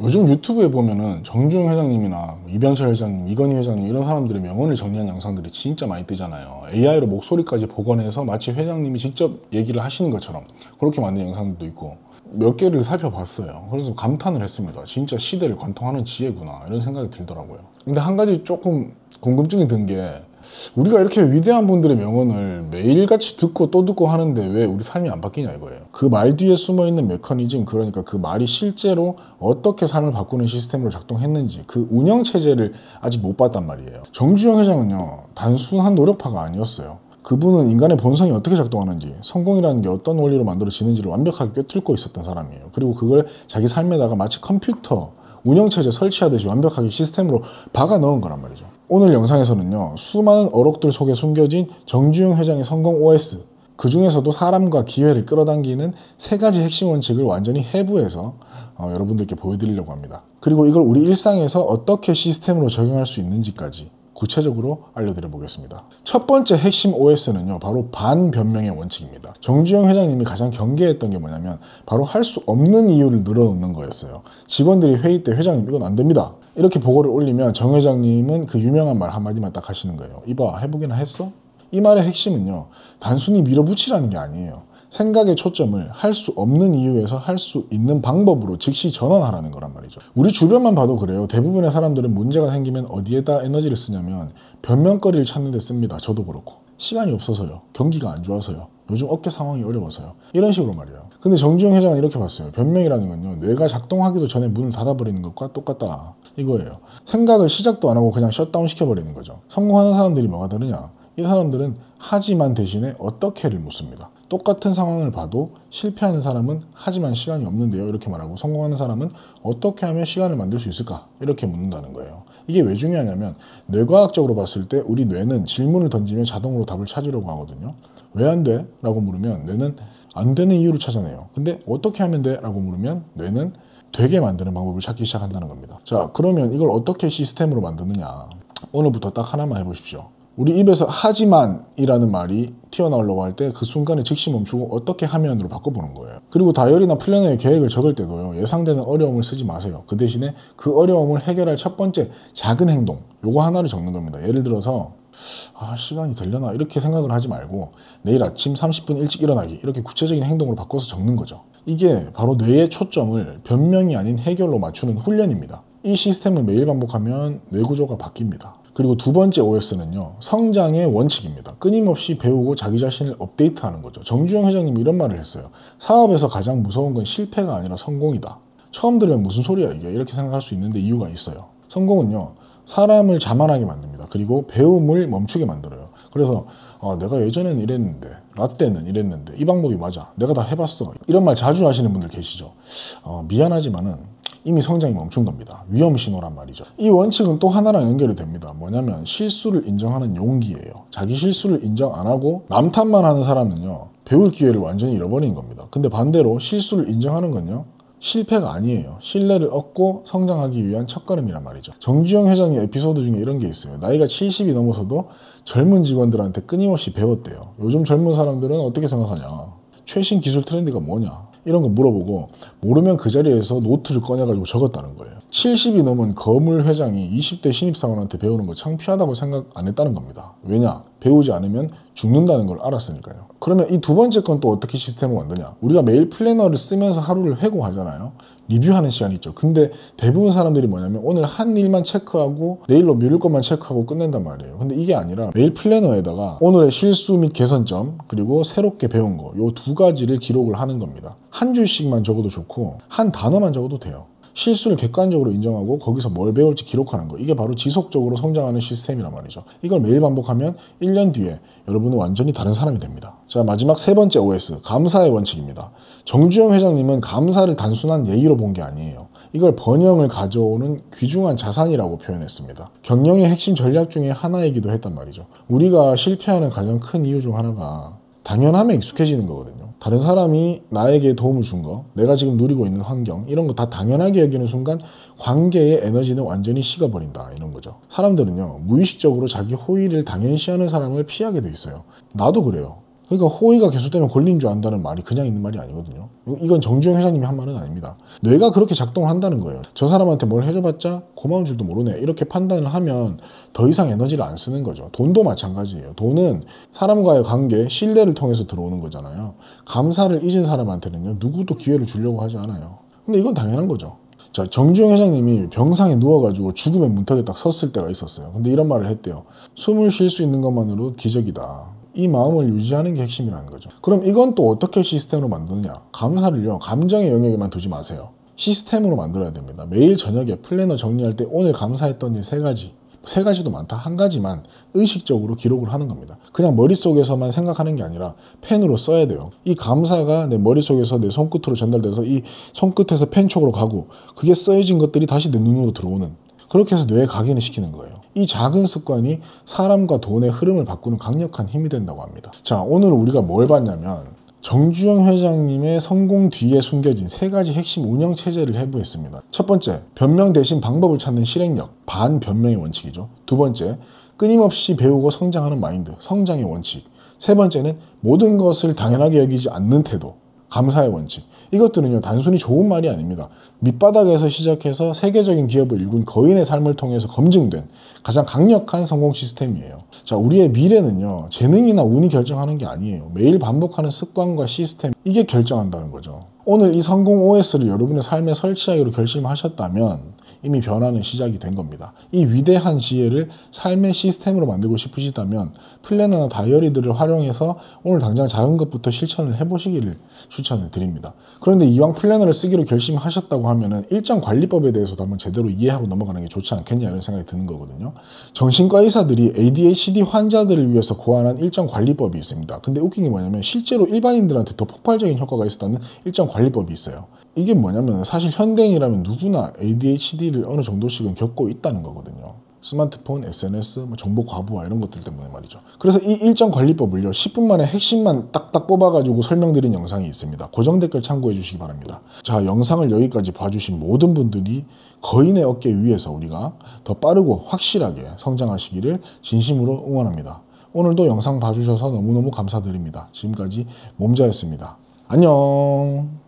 요즘 유튜브에 보면은 정주영 회장님이나 이병철 회장님, 이건희 회장님 이런 사람들의 명언을 정리한 영상들이 진짜 많이 뜨잖아요. AI로 목소리까지 복원해서 마치 회장님이 직접 얘기를 하시는 것처럼 그렇게 만든 영상들도 있고 몇 개를 살펴봤어요. 그래서 감탄을 했습니다. 진짜 시대를 관통하는 지혜구나 이런 생각이 들더라고요. 근데 한 가지 조금 궁금증이 든 게 우리가 이렇게 위대한 분들의 명언을 매일같이 듣고 또 듣고 하는데 왜 우리 삶이 안 바뀌냐 이거예요. 그 말 뒤에 숨어있는 메커니즘, 그러니까 그 말이 실제로 어떻게 삶을 바꾸는 시스템으로 작동했는지 그 운영체제를 아직 못 봤단 말이에요. 정주영 회장은요, 단순한 노력파가 아니었어요. 그분은 인간의 본성이 어떻게 작동하는지, 성공이라는 게 어떤 원리로 만들어지는지를 완벽하게 꿰뚫고 있었던 사람이에요. 그리고 그걸 자기 삶에다가 마치 컴퓨터 운영체제 설치하듯이 완벽하게 시스템으로 박아 넣은 거란 말이죠. 오늘 영상에서는요, 수많은 어록들 속에 숨겨진 정주영 회장의 성공 OS, 그 중에서도 사람과 기회를 끌어당기는 3가지 핵심 원칙을 완전히 해부해서 여러분들께 보여드리려고 합니다. 그리고 이걸 우리 일상에서 어떻게 시스템으로 적용할 수 있는지까지 구체적으로 알려드려 보겠습니다. 첫 번째 핵심 OS는요, 바로 반변명의 원칙입니다. 정주영 회장님이 가장 경계했던 게 뭐냐면 바로 할 수 없는 이유를 늘어놓는 거였어요. 직원들이 회의 때 회장님 이건 안 됩니다 이렇게 보고를 올리면 정 회장님은 그 유명한 말 한마디만 딱 하시는 거예요. 이봐, 해보기나 했어? 이 말의 핵심은요, 단순히 밀어붙이라는 게 아니에요. 생각의 초점을 할 수 없는 이유에서 할 수 있는 방법으로 즉시 전환하라는 거란 말이죠. 우리 주변만 봐도 그래요. 대부분의 사람들은 문제가 생기면 어디에다 에너지를 쓰냐면 변명거리를 찾는 데 씁니다. 저도 그렇고. 시간이 없어서요. 경기가 안 좋아서요. 요즘 업계 상황이 어려워서요. 이런 식으로 말이에요. 근데 정주영 회장은 이렇게 봤어요. 변명이라는 건요, 뇌가 작동하기도 전에 문을 닫아버리는 것과 똑같다 이거예요. 생각을 시작도 안 하고 그냥 셧다운 시켜버리는 거죠. 성공하는 사람들이 뭐가 다르냐, 이 사람들은 하지만 대신에 어떻게를 묻습니다. 똑같은 상황을 봐도 실패하는 사람은 하지만 시간이 없는데요 이렇게 말하고, 성공하는 사람은 어떻게 하면 시간을 만들 수 있을까 이렇게 묻는다는 거예요. 이게 왜 중요하냐면 뇌과학적으로 봤을 때 우리 뇌는 질문을 던지면 자동으로 답을 찾으려고 하거든요. 왜 안 돼? 라고 물으면 뇌는 안 되는 이유를 찾아내요. 근데 어떻게 하면 돼? 라고 물으면 뇌는 되게 만드는 방법을 찾기 시작한다는 겁니다. 자, 그러면 이걸 어떻게 시스템으로 만드느냐, 오늘부터 딱 하나만 해보십시오. 우리 입에서 하지만 이라는 말이 튀어나오려고 할 때 그 순간에 즉시 멈추고 어떻게 하면으로 바꿔보는 거예요. 그리고 다이어리나 플래너에 계획을 적을 때도요, 예상되는 어려움을 쓰지 마세요. 그 대신에 그 어려움을 해결할 첫 번째 작은 행동, 요거 하나를 적는 겁니다. 예를 들어서 시간이 되려나 이렇게 생각을 하지 말고 내일 아침 30분 일찍 일어나기, 이렇게 구체적인 행동으로 바꿔서 적는 거죠. 이게 바로 뇌의 초점을 변명이 아닌 해결로 맞추는 훈련입니다. 이 시스템을 매일 반복하면 뇌 구조가 바뀝니다. 그리고 두 번째 OS는요, 성장의 원칙입니다. 끊임없이 배우고 자기 자신을 업데이트하는 거죠. 정주영 회장님이 이런 말을 했어요. 사업에서 가장 무서운 건 실패가 아니라 성공이다. 처음 들으면 무슨 소리야 이게, 이렇게 생각할 수 있는데 이유가 있어요. 성공은요, 사람을 자만하게 만듭니다. 그리고 배움을 멈추게 만들어요. 그래서 내가 예전에는 이랬는데, 라떼는 이랬는데 이 방법이 맞아, 내가 다 해봤어, 이런 말 자주 하시는 분들 계시죠. 미안하지만은 이미 성장이 멈춘 겁니다. 위험 신호란 말이죠. 이 원칙은 또 하나랑 연결이 됩니다. 뭐냐면 실수를 인정하는 용기예요. 자기 실수를 인정 안 하고 남 탓만 하는 사람은요, 배울 기회를 완전히 잃어버리는 겁니다. 근데 반대로 실수를 인정하는 건요, 실패가 아니에요. 신뢰를 얻고 성장하기 위한 첫걸음이란 말이죠. 정주영 회장의 에피소드 중에 이런 게 있어요. 나이가 70이 넘어서도 젊은 직원들한테 끊임없이 배웠대요. 요즘 젊은 사람들은 어떻게 생각하냐, 최신 기술 트렌드가 뭐냐, 이런 거 물어보고 모르면 그 자리에서 노트를 꺼내가지고 적었다는 거예요. 70이 넘은 거물 회장이 20대 신입사원한테 배우는 거 창피하다고 생각 안 했다는 겁니다. 왜냐? 배우지 않으면 죽는다는 걸 알았으니까요. 그러면 이 두 번째 건 또 어떻게 시스템을 만드냐? 우리가 매일 플래너를 쓰면서 하루를 회고하잖아요. 리뷰하는 시간이 있죠. 근데 대부분 사람들이 뭐냐면 오늘 한 일만 체크하고 내일로 미룰 것만 체크하고 끝낸단 말이에요. 근데 이게 아니라 매일 플래너에다가 오늘의 실수 및 개선점, 그리고 새롭게 배운 거, 요 2가지를 기록을 하는 겁니다. 한 줄씩만 적어도 좋고 한 단어만 적어도 돼요. 실수를 객관적으로 인정하고 거기서 뭘 배울지 기록하는 거, 이게 바로 지속적으로 성장하는 시스템이란 말이죠. 이걸 매일 반복하면 1년 뒤에 여러분은 완전히 다른 사람이 됩니다. 자, 마지막 세 번째 OS, 감사의 원칙입니다. 정주영 회장님은 감사를 단순한 예의로 본 게 아니에요. 이걸 번영을 가져오는 귀중한 자산이라고 표현했습니다. 경영의 핵심 전략 중에 하나이기도 했단 말이죠. 우리가 실패하는 가장 큰 이유 중 하나가 당연함에 익숙해지는 거거든요. 다른 사람이 나에게 도움을 준 거, 내가 지금 누리고 있는 환경, 이런 거 다 당연하게 여기는 순간 관계의 에너지는 완전히 식어버린다, 이런 거죠. 사람들은요, 무의식적으로 자기 호의를 당연시하는 사람을 피하게 돼 있어요. 나도 그래요. 그러니까 호의가 계속되면 권리인 줄 안다는 말이 그냥 있는 말이 아니거든요. 이건 정주영 회장님이 한 말은 아닙니다. 뇌가 그렇게 작동을 한다는 거예요. 저 사람한테 뭘 해줘봤자 고마운 줄도 모르네. 이렇게 판단을 하면 더 이상 에너지를 안 쓰는 거죠. 돈도 마찬가지예요. 돈은 사람과의 관계, 신뢰를 통해서 들어오는 거잖아요. 감사를 잊은 사람한테는요, 누구도 기회를 주려고 하지 않아요. 근데 이건 당연한 거죠. 자, 정주영 회장님이 병상에 누워가지고 죽음의 문턱에 딱 섰을 때가 있었어요. 근데 이런 말을 했대요. 숨을 쉴 수 있는 것만으로도 기적이다. 이 마음을 유지하는 게 핵심이라는 거죠. 그럼 이건 또 어떻게 시스템으로 만드느냐? 감사를요, 감정의 영역에만 두지 마세요. 시스템으로 만들어야 됩니다. 매일 저녁에 플래너 정리할 때 오늘 감사했던 일 3가지. 3가지도 많다. 1가지만 의식적으로 기록을 하는 겁니다. 그냥 머릿속에서만 생각하는 게 아니라 펜으로 써야 돼요. 이 감사가 내 머릿속에서 내 손끝으로 전달돼서 이 손끝에서 펜 쪽으로 가고, 그게 써여진 것들이 다시 내 눈으로 들어오는, 그렇게 해서 뇌에 각인을 시키는 거예요. 이 작은 습관이 사람과 돈의 흐름을 바꾸는 강력한 힘이 된다고 합니다. 자, 오늘 우리가 뭘 봤냐면 정주영 회장님의 성공 뒤에 숨겨진 3가지 핵심 운영 체제를 해부했습니다. 첫 번째, 변명 대신 방법을 찾는 실행력, 반변명의 원칙이죠. 두 번째, 끊임없이 배우고 성장하는 마인드, 성장의 원칙. 세 번째는 모든 것을 당연하게 여기지 않는 태도, 감사의 원칙. 이것들은요, 단순히 좋은 말이 아닙니다. 밑바닥에서 시작해서 세계적인 기업을 일군 거인의 삶을 통해서 검증된 가장 강력한 성공 시스템이에요. 자, 우리의 미래는요, 재능이나 운이 결정하는 게 아니에요. 매일 반복하는 습관과 시스템, 이게 결정한다는 거죠. 오늘 이 성공 OS를 여러분의 삶에 설치하기로 결심하셨다면 이미 변화는 시작이 된 겁니다. 이 위대한 지혜를 삶의 시스템으로 만들고 싶으시다면 플래너나 다이어리들을 활용해서 오늘 당장 작은 것부터 실천을 해보시기를 추천을 드립니다. 그런데 이왕 플래너를 쓰기로 결심하셨다고 하면은 일정 관리법에 대해서도 한번 제대로 이해하고 넘어가는 게 좋지 않겠냐, 이런 생각이 드는 거거든요. 정신과 의사들이 ADHD 환자들을 위해서 고안한 일정 관리법이 있습니다. 근데 웃긴 게 뭐냐면 실제로 일반인들한테 더 폭발적인 효과가 있었다는 일정 관리법이 있어요. 이게 뭐냐면 사실 현대인이라면 누구나 ADHD를 어느 정도씩은 겪고 있다는 거거든요. 스마트폰, SNS, 정보 과부하 이런 것들 때문에 말이죠. 그래서 이 일정 관리법을요, 10분 만에 핵심만 딱딱 뽑아가지고 설명드린 영상이 있습니다. 고정 댓글 참고해 주시기 바랍니다. 자, 영상을 여기까지 봐주신 모든 분들이 거인의 어깨 위에서 우리가 더 빠르고 확실하게 성장하시기를 진심으로 응원합니다. 오늘도 영상 봐주셔서 너무너무 감사드립니다. 지금까지 몸자였습니다. 안녕.